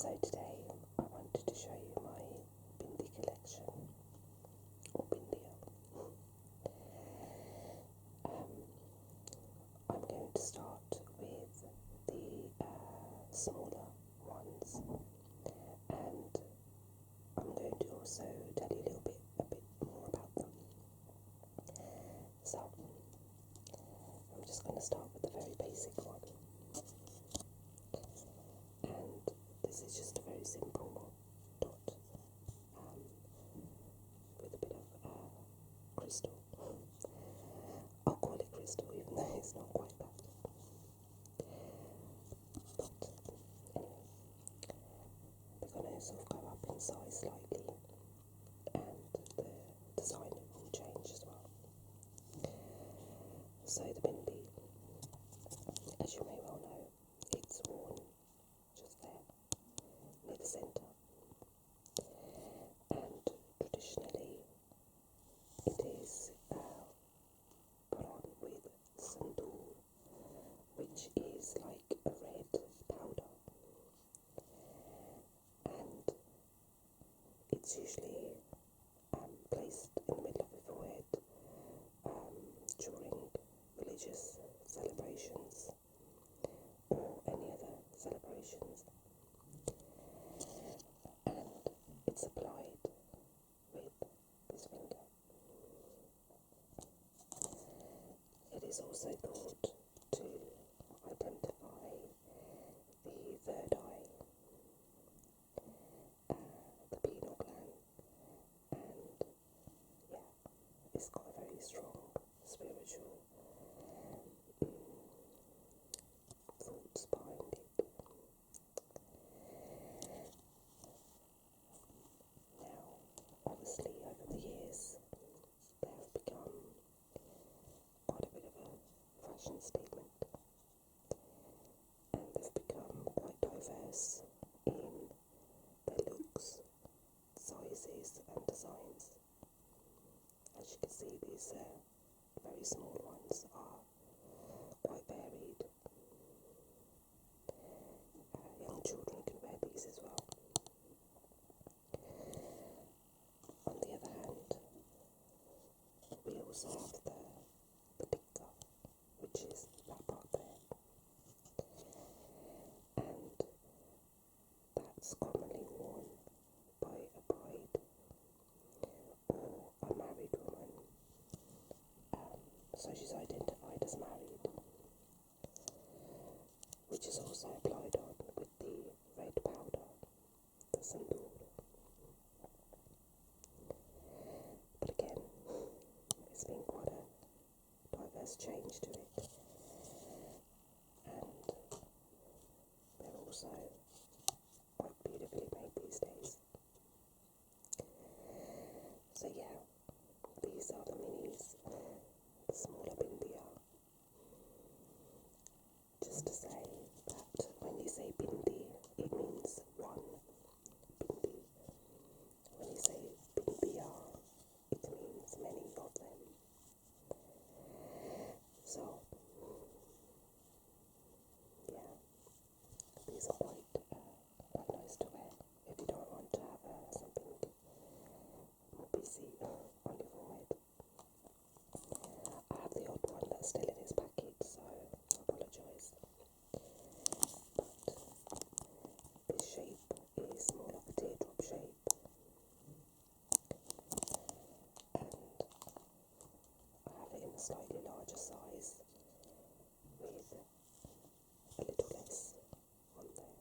So today I wanted to show you my Bindi collection, or Bindia. I'm going to start with the smaller ones, and I'm going to also tell you a bit more about them. So I'm just going to start with the very basic one. And this is just a very simple dot with a bit of crystal. I'll call it crystal even though it's not quite that. But anyway, they're going to sort of go up in size slightly, and the design will change as well. So the Bindi, as you may well know, it's worn just there, near the centre, and traditionally it is put on with sandool, which is like a red powder, and it's usually placed in the middle of the forehead during religious celebrations or any other celebrations, and it's applied with this finger. It is also thought to identify the third eye, the pineal gland, and yeah, it's got a very strong spiritual thoughts behind it. Now, obviously, over the years, they have become quite a bit of a fashion statement, and they've become quite diverse in their looks, sizes, and designs. As you can see, these very small ones are quite varied. Young children can wear these as well. On the other hand, we also have the tikka, which is that part there, and that's commonly worn by a bride or a married woman, so she's identified as married, which is also applied on with the red powder, the sandool. But again, it's been quite a diverse change to it, and they're also quite beautifully made these days. So yeah, these are the minis, the smaller Bindia. Just to say that when you say Bindi, it means one Bindi. When you say Bindia, it means many of them. So, yeah, these are quite nice to wear if you don't want to have something more busy on your forehead. I have the odd one that's still in its packet, so I apologise. But this shape is more like a teardrop shape, and I have it in a slightly larger size with a little less on there.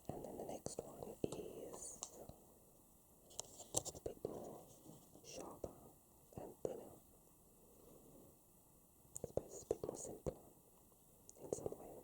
And then the next one is a bit more sharper and thinner. I suppose it's a bit more simpler in some way.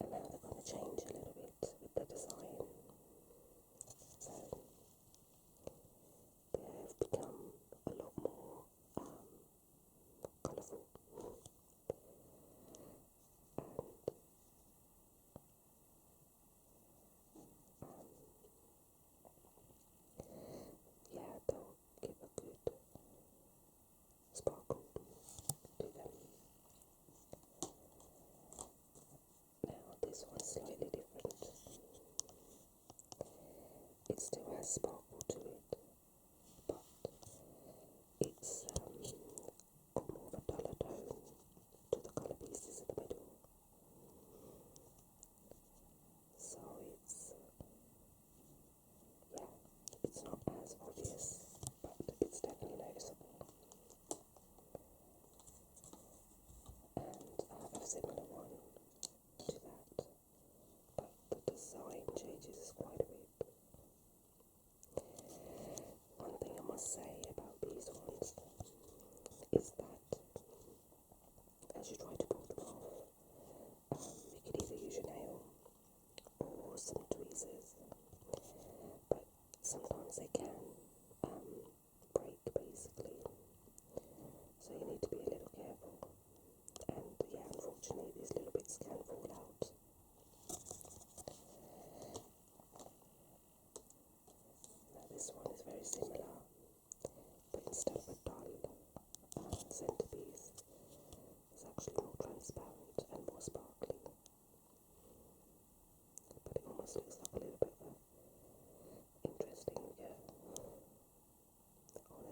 And now they're going to change a little bit with the design. So they have become a lot more colourful, and yeah, they'll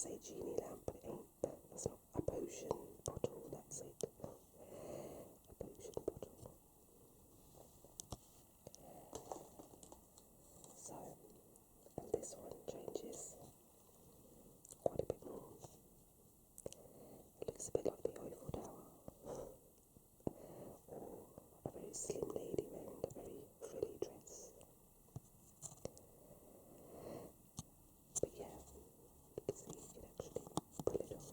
say genie lamp, but it ain't. That's not a potion bottle, that's it. A potion bottle. So, and this one changes quite a bit more. It looks a bit like the Eiffel Tower. Or a very slim lady wearing a very frilly dress. But yeah, you can see you can actually pull it off.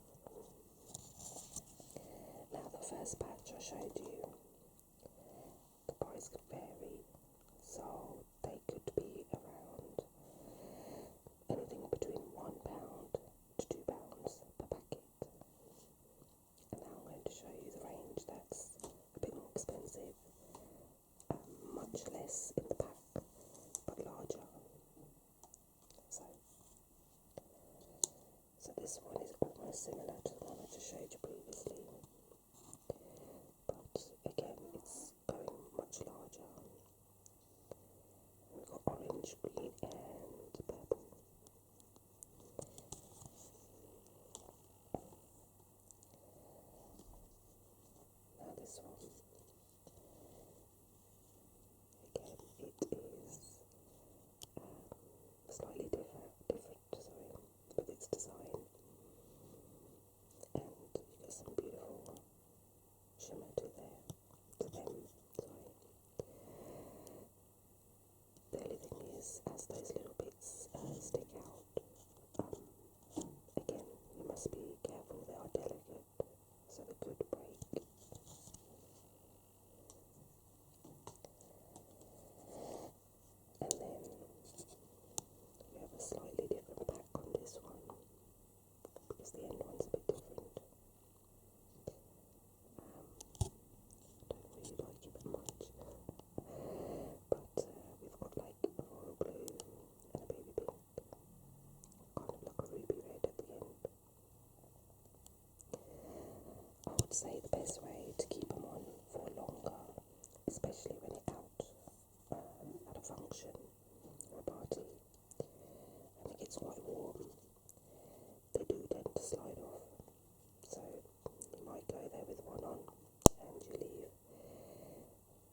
Now the first batch I showed you, the price could vary, so they could be around anything between £1 to £2 per packet. And now I'm going to show you the range that's a bit more expensive, much less in the pack, but larger. So this one is almost similar to the one I just showed you previously, but again it's going much larger. We've got orange, green and purple. Now this one, again it is slightly different with its design, and you get some beautiful shimmer to them. The only thing is, as those little bits stick out, again, you must be careful, they are delicate, so they could break. And then we have a slightly different pack on this one, because the end one's a bit different. I don't really like it that much, but we've got like a royal blue and a baby pink, kind of like a ruby red at the end. I would say the best way to keep them on for longer, especially when it's out at a function or a party and it gets quite warm, they do tend to slide off. So you might go there with one on and you leave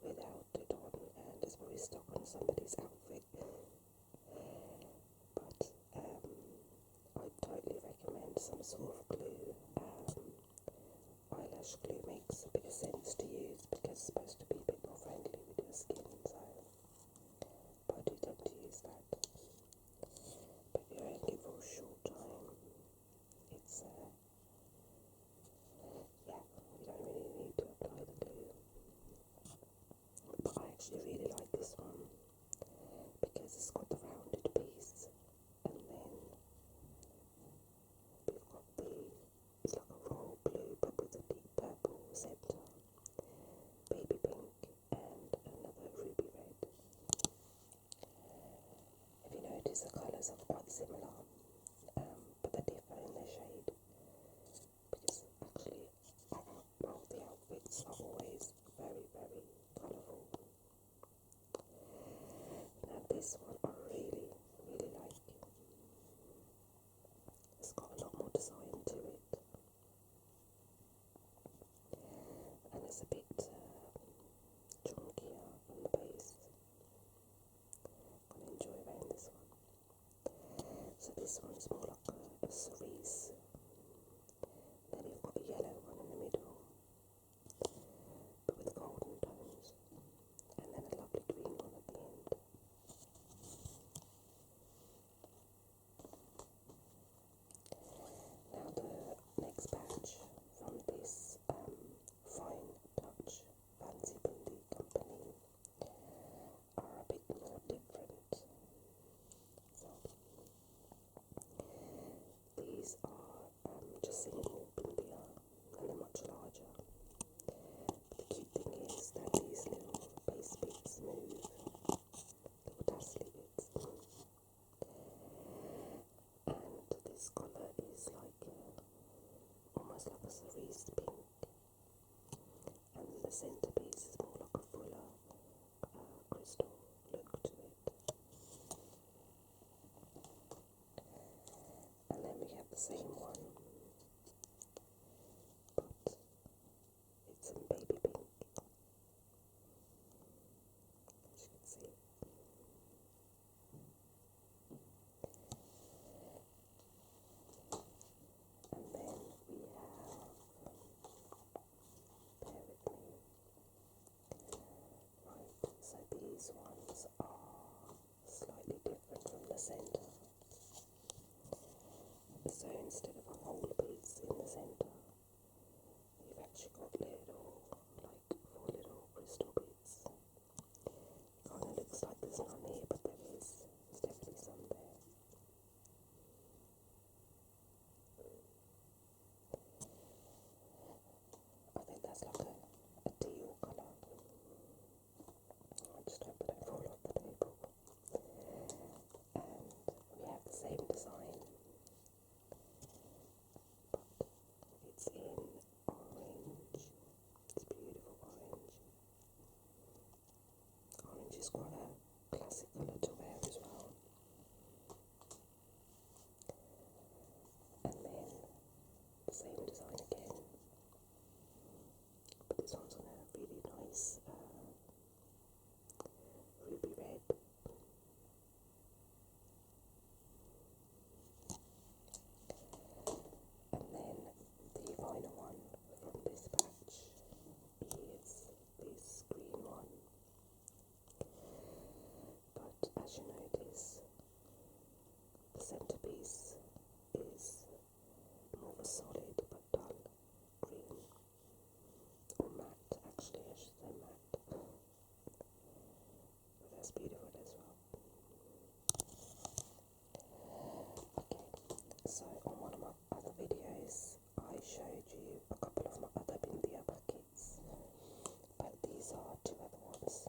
without it on, and it's probably stuck on somebody's outfit. But I totally recommend some sort of glue. Eyelash glue makes a bit of sense to use because it's supposed to be a bit more friendly with your skin, so but I do tend to use that. But if you're wearing it for a short time, it's yeah, you don't really need to apply the glue. But I actually really like this one because it's got the rounded piece, and then we've got it's like a royal blue but with a deep purple centre, baby pink and another ruby red. If you notice, the colours are quite similar, but they differ in their shade, because actually the outfits are always very, very colourful. Now this one I really, really like. It's got a lot more design to it, and it's a bit chunkier on the base. I'm going to enjoy wearing this one. So this one's more like a cerise. Then you've got a yellow one in the middle, but with golden tones, and then a lovely green one at the end. Now the next batch from this Fine Touch Fancy Bindi company are a bit more different. So these are is quite a classic colour to wear as well. And then the same design again, but this one's on a really nice ruby red. And then the final one from this batch is this green one. But as you notice, the centerpiece is more of a solid but dull green, or matte, actually I should say matte, but that's beautiful as well. Okay, so on one of my other videos I showed you a couple of my other Bindi buckets, but these are two other ones.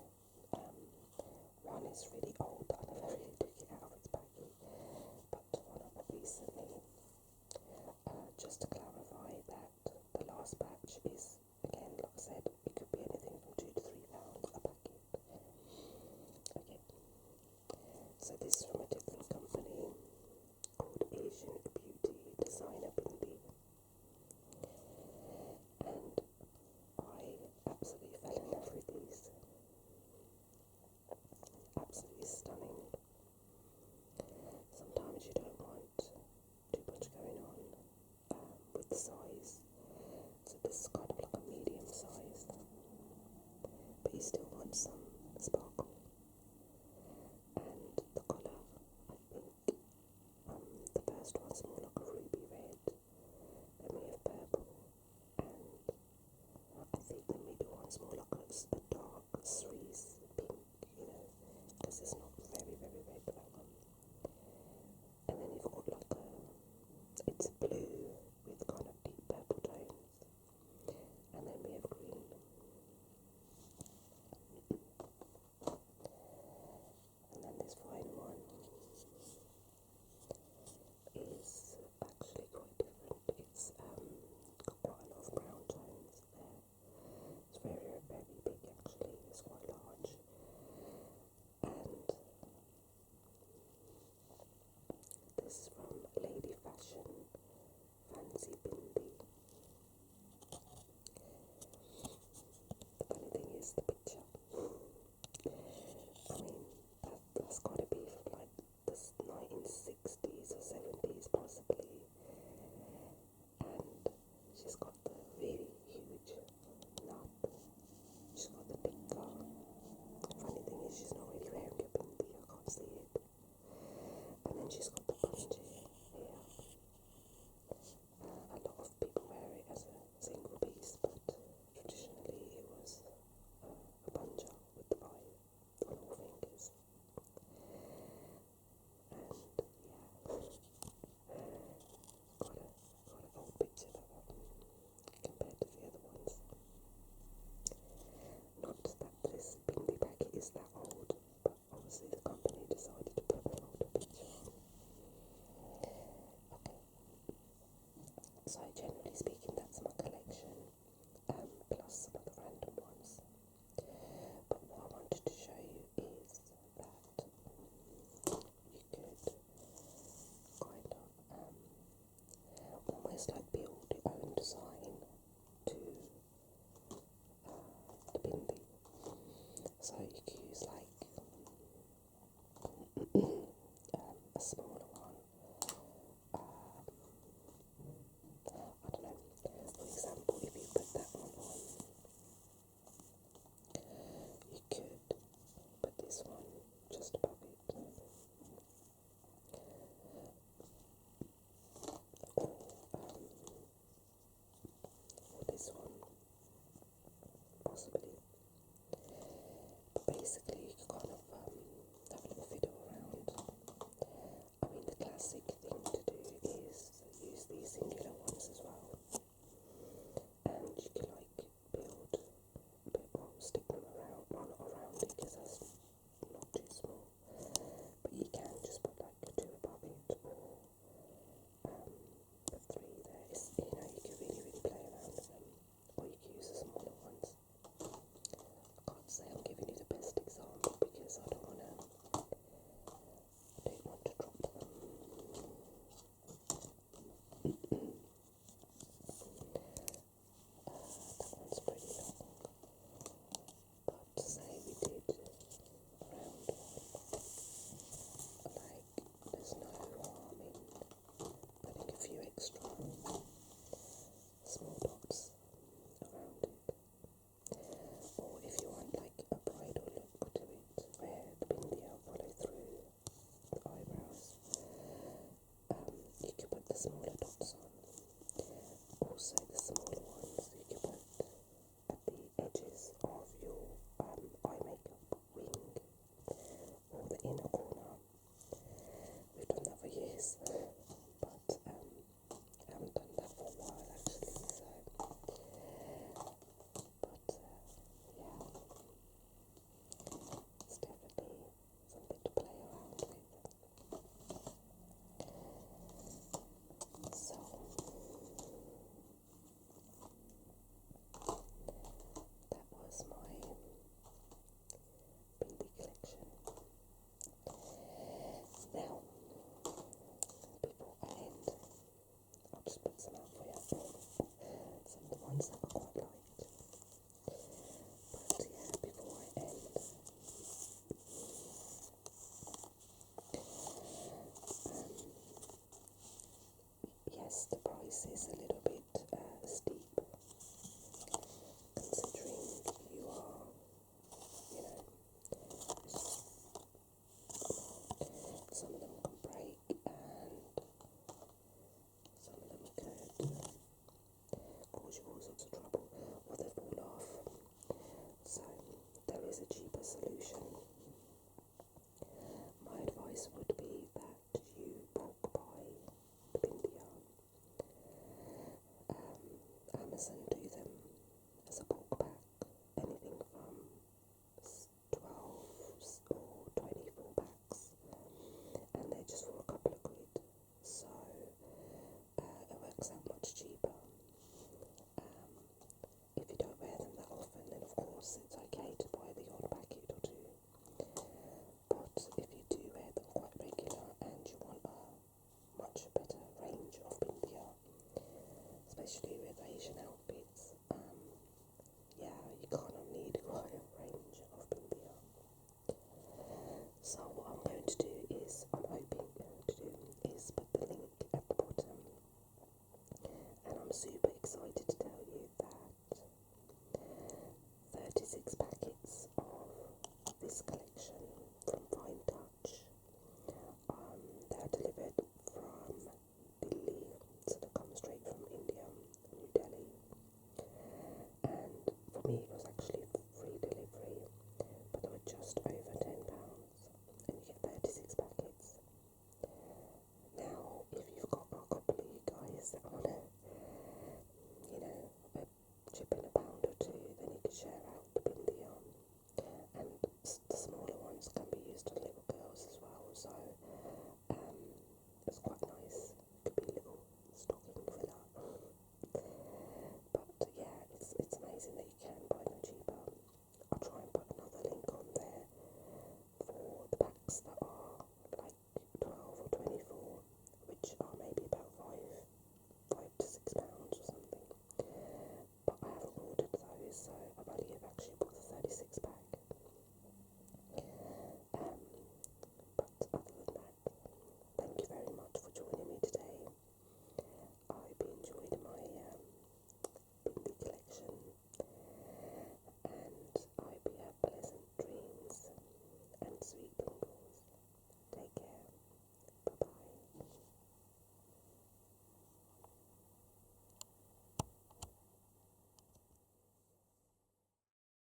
One is really old, I never really took it out of its packet, but one of them recently. Just to clarify that the last batch is, again, like I said, it could be anything from £2 to £3 a packet. Okay, so this is from a different company called Asian Beauty Designer Bindi, and I absolutely fell in love with these. Absolutely stunning. Sometimes you don't want too much going on with the size, so this is kind of like a medium size, but you still